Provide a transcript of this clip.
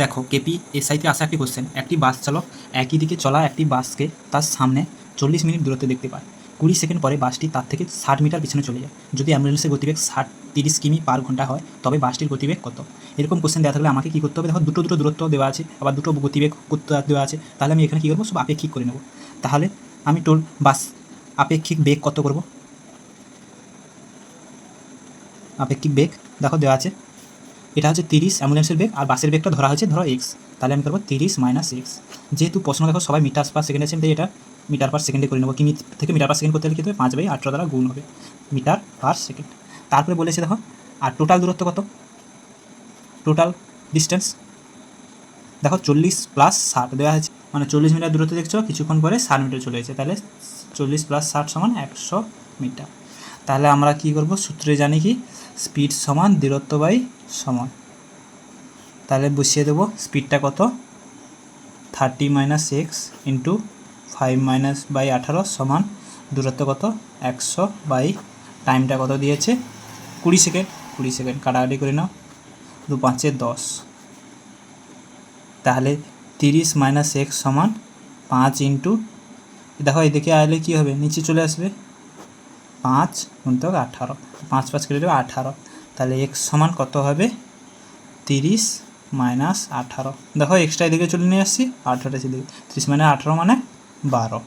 দেখো কেপি এসআইতে আসা একটি কোশ্চেন, একটি বাস চালক একই দিকে চলা একটি বাসকে তার সামনে 40 মিনিট দূরত্বে দেখতে পায়। 20 সেকেন্ড পরে বাসটি তার থেকে 60 মিটার পিছনে চলে যায়। যদি অ্যাম্বুলেন্সের গতিবেগ 30 কিমি/ঘন্টা হয় তবে বাসটির গতিবেগ কত? এরকম কোশ্চেন দেওয়া থাকলে আমাকে কী করতে হবে? দেখো দুটো দূরত্ব দেওয়া আছে, আবার দুটো গতিবেগ দেওয়া আছে, তাহলে আমি এখানে কী করবো? সব আপেক্ষিক করে নেব। তাহলে আমি বাস আপেক্ষিক বেগ কত করব? আপেক্ষিক বেগ দেখো দেওয়া আছে, এটা হচ্ছে 30 অ্যাম্বুলেন্সের বেগ, আর বাসের বেগটা ধরা হয়েছে ধরো এক্স। তাহলে আমি করবো 30 - এক্স। যেহেতু প্রশ্ন দেখো সবাই মিটার পার সেকেন্ড আছে, তাই এটা মিটার পার সেকেন্ডে করে নেবো। কিমি থেকে মিটার পার সেকেন্ড করতে হলে কী হবে? 5/18 দ্বারা গুণ হবে, মিটার পার সেকেন্ড। তারপরে বলেছে দেখো, আর টোটাল দূরত্ব কত? টোটাল ডিস্টেন্স দেখো 40 + 60 দেওয়া আছে, মানে 40 মিটার দূরত্ব দেখছো, কিছুক্ষণ পরে 60 মিটার চলে গেছে, তাহলে 40 + 60 = 100 মিটার। তাহলে আমরা কী করবো? সূত্রে জানি কি স্পিড সমান দূরত্ব বাই সময়। তাহলে বসিয়ে দেবো স্পিডটা কত? 30 - এক্স ইন্টু 5 - 18 সমান দূরত্ব কত? 100 বাই টাইমটা কত দিয়েছে? 20 সেকেন্ড। 20 সেকেন্ড কাটাকাটি করে নাও, 2 × 5 = 10। তাহলে 30 - এক্স সমান 5 ইন্টু, দেখো এদিকে আসলে কী হবে? নিচে চলে আসবে, 5 × 18, 5 5 কেটে দেবে 18। তাহলে এক্স সমান কত হবে? 30 - 18। দেখো এক্সট্রা এদিকে চলে নিয়ে আসছি, 18টা এদিকে, 30 - 18 মানে 12।